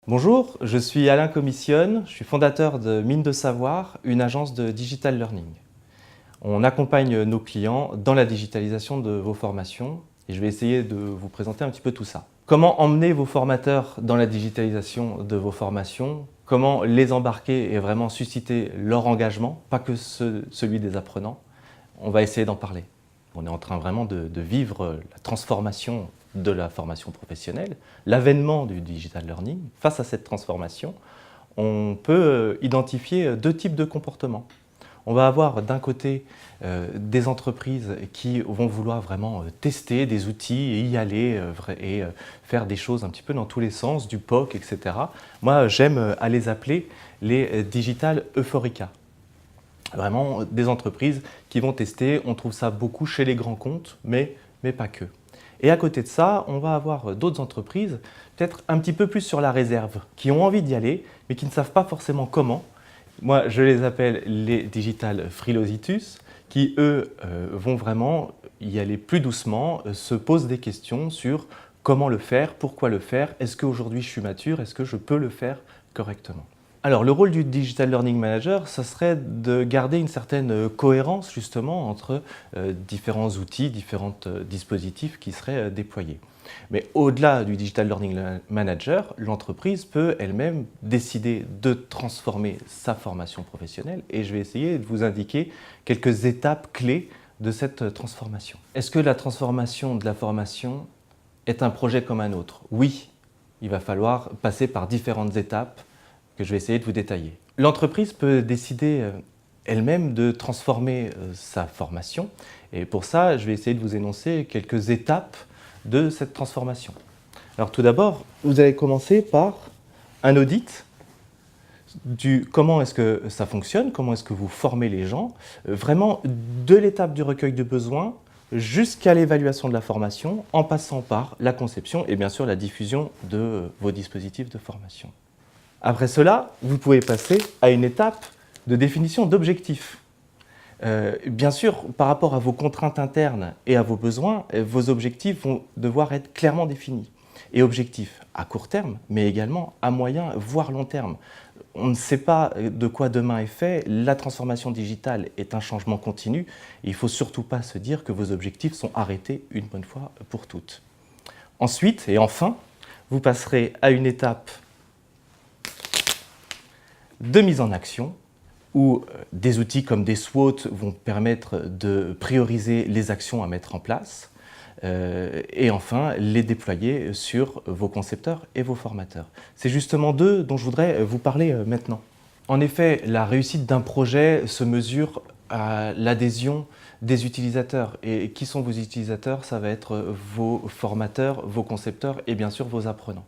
Bonjour, je suis Alain Commissionne, je suis fondateur de Mine de Savoir, une agence de digital learning. On accompagne nos clients dans la digitalisation de vos formations et je vais essayer de vous présenter un petit peu tout ça. Comment emmener vos formateurs dans la digitalisation de vos formations? Comment les embarquer et vraiment susciter leur engagement, pas que celui des apprenants? On va essayer d'en parler. On est en train vraiment de vivre la transformation de la formation professionnelle, l'avènement du digital learning. Face à cette transformation, on peut identifier deux types de comportements. On va avoir d'un côté des entreprises qui vont vouloir vraiment tester des outils et y aller et faire des choses un petit peu dans tous les sens, du POC, etc. Moi, j'aime à les appeler les digital euphorica. Vraiment des entreprises qui vont tester, on trouve ça beaucoup chez les grands comptes, mais pas que. Et à côté de ça, on va avoir d'autres entreprises, peut-être un petit peu plus sur la réserve, qui ont envie d'y aller, mais qui ne savent pas forcément comment. Moi, je les appelle les digital frilositus, qui eux vont vraiment y aller plus doucement, se posent des questions sur comment le faire, pourquoi le faire, est-ce qu'aujourd'hui je suis mature, est-ce que je peux le faire correctement. Alors, le rôle du Digital Learning Manager, ça serait de garder une certaine cohérence justement entre différents outils, différents dispositifs qui seraient déployés. Mais au-delà du Digital Learning Manager, l'entreprise peut elle-même décider de transformer sa formation professionnelle et je vais essayer de vous indiquer quelques étapes clés de cette transformation. Est-ce que la transformation de la formation est un projet comme un autre? Oui, il va falloir passer par différentes étapes que je vais essayer de vous détailler. L'entreprise peut décider elle-même de transformer sa formation et pour ça, je vais essayer de vous énoncer quelques étapes de cette transformation. Alors tout d'abord, vous allez commencer par un audit du comment est-ce que ça fonctionne, comment est-ce que vous formez les gens, vraiment de l'étape du recueil de besoins jusqu'à l'évaluation de la formation en passant par la conception et bien sûr la diffusion de vos dispositifs de formation. Après cela, vous pouvez passer à une étape de définition d'objectifs. Bien sûr, par rapport à vos contraintes internes et à vos besoins, vos objectifs vont devoir être clairement définis. Et objectifs à court terme, mais également à moyen, voire long terme. On ne sait pas de quoi demain est fait, la transformation digitale est un changement continu, et il ne faut surtout pas se dire que vos objectifs sont arrêtés une bonne fois pour toutes. Ensuite, et enfin, vous passerez à une étape de mise en action où des outils comme des SWOT vont permettre de prioriser les actions à mettre en place et enfin les déployer sur vos concepteurs et vos formateurs. C'est justement d'eux dont je voudrais vous parler maintenant. En effet, la réussite d'un projet se mesure à l'adhésion des utilisateurs. Et qui sont vos utilisateurs? Ça va être vos formateurs, vos concepteurs et bien sûr vos apprenants.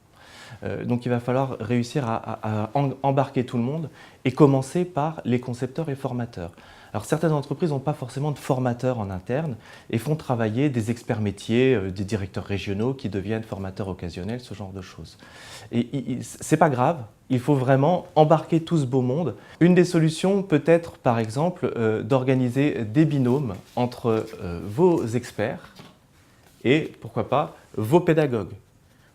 Donc il va falloir réussir à embarquer tout le monde et commencer par les concepteurs et formateurs. Alors certaines entreprises n'ont pas forcément de formateurs en interne et font travailler des experts métiers, des directeurs régionaux qui deviennent formateurs occasionnels, ce genre de choses. Et c'est pas grave, il faut vraiment embarquer tout ce beau monde. Une des solutions peut être par exemple d'organiser des binômes entre vos experts et pourquoi pas vos pédagogues.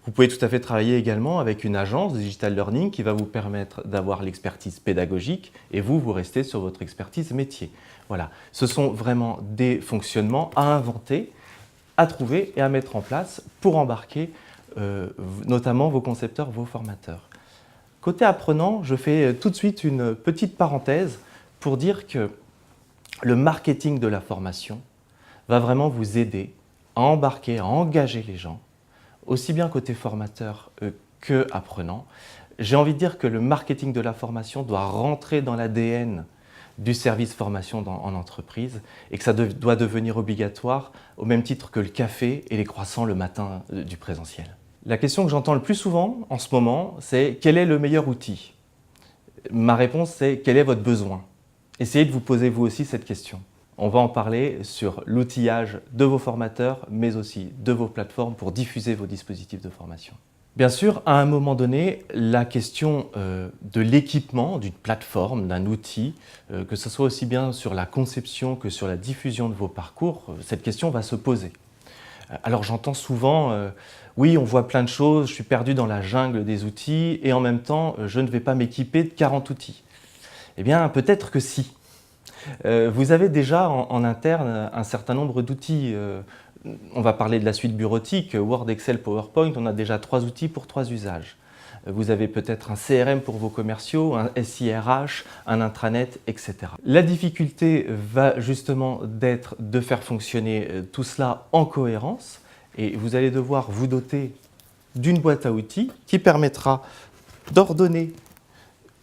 Vous pouvez tout à fait travailler également avec une agence de digital learning qui va vous permettre d'avoir l'expertise pédagogique et vous restez sur votre expertise métier. Voilà, ce sont vraiment des fonctionnements à inventer, à trouver et à mettre en place pour embarquer notamment vos concepteurs, vos formateurs. Côté apprenant, je fais tout de suite une petite parenthèse pour dire que le marketing de la formation va vraiment vous aider à embarquer, à engager les gens aussi bien côté formateur que apprenant. J'ai envie de dire que le marketing de la formation doit rentrer dans l'ADN du service formation en entreprise et que ça doit devenir obligatoire au même titre que le café et les croissants le matin du présentiel. La question que j'entends le plus souvent en ce moment, c'est quel est le meilleur outil? Ma réponse, c'est quel est votre besoin? Essayez de vous poser vous aussi cette question. On va en parler sur l'outillage de vos formateurs, mais aussi de vos plateformes pour diffuser vos dispositifs de formation. Bien sûr, à un moment donné, la question de l'équipement d'une plateforme, d'un outil, que ce soit aussi bien sur la conception que sur la diffusion de vos parcours, cette question va se poser. Alors j'entends souvent Oui, on voit plein de choses, je suis perdu dans la jungle des outils et en même temps, je ne vais pas m'équiper de 40 outils. Eh bien, peut-être que si. Vous avez déjà en interne un certain nombre d'outils. On va parler de la suite bureautique, Word, Excel, PowerPoint, on a déjà 3 outils pour 3 usages. Vous avez peut-être un CRM pour vos commerciaux, un SIRH, un intranet, etc. La difficulté va justement d'être de faire fonctionner tout cela en cohérence et vous allez devoir vous doter d'une boîte à outils qui permettra d'ordonner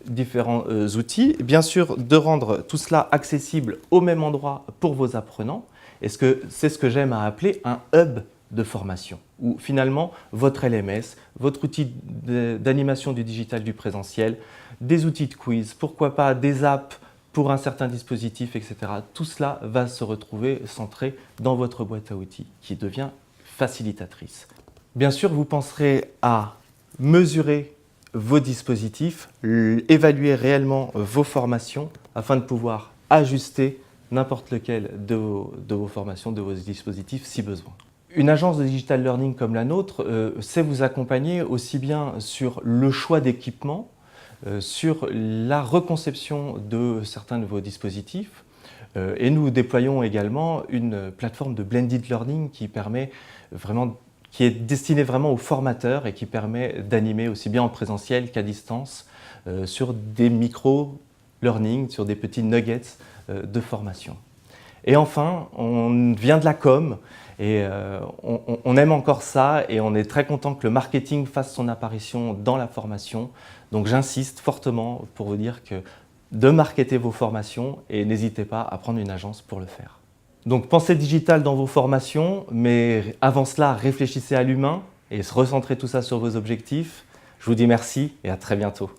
différents outils, bien sûr de rendre tout cela accessible au même endroit pour vos apprenants. Et c'est ce que j'aime à appeler un hub de formation, où finalement votre LMS, votre outil d'animation du digital du présentiel, des outils de quiz, pourquoi pas des apps pour un certain dispositif, etc. Tout cela va se retrouver centré dans votre boîte à outils qui devient facilitatrice. Bien sûr, vous penserez à mesurer vos dispositifs, évaluer réellement vos formations afin de pouvoir ajuster n'importe lequel de vos formations, de vos dispositifs si besoin. Une agence de digital learning comme la nôtre sait vous accompagner aussi bien sur le choix d'équipement, sur la reconception de certains de vos dispositifs, et nous déployons également une plateforme de blended learning qui est destinée vraiment aux formateurs et qui permet d'animer aussi bien en présentiel qu'à distance sur des micro-learning, sur des petits nuggets de formation. Et enfin, on vient de la com et on aime encore ça et on est très content que le marketing fasse son apparition dans la formation. Donc j'insiste fortement pour vous dire que de marketer vos formations et n'hésitez pas à prendre une agence pour le faire. Donc pensez digital dans vos formations, mais avant cela, réfléchissez à l'humain et recentrez tout ça sur vos objectifs. Je vous dis merci et à très bientôt.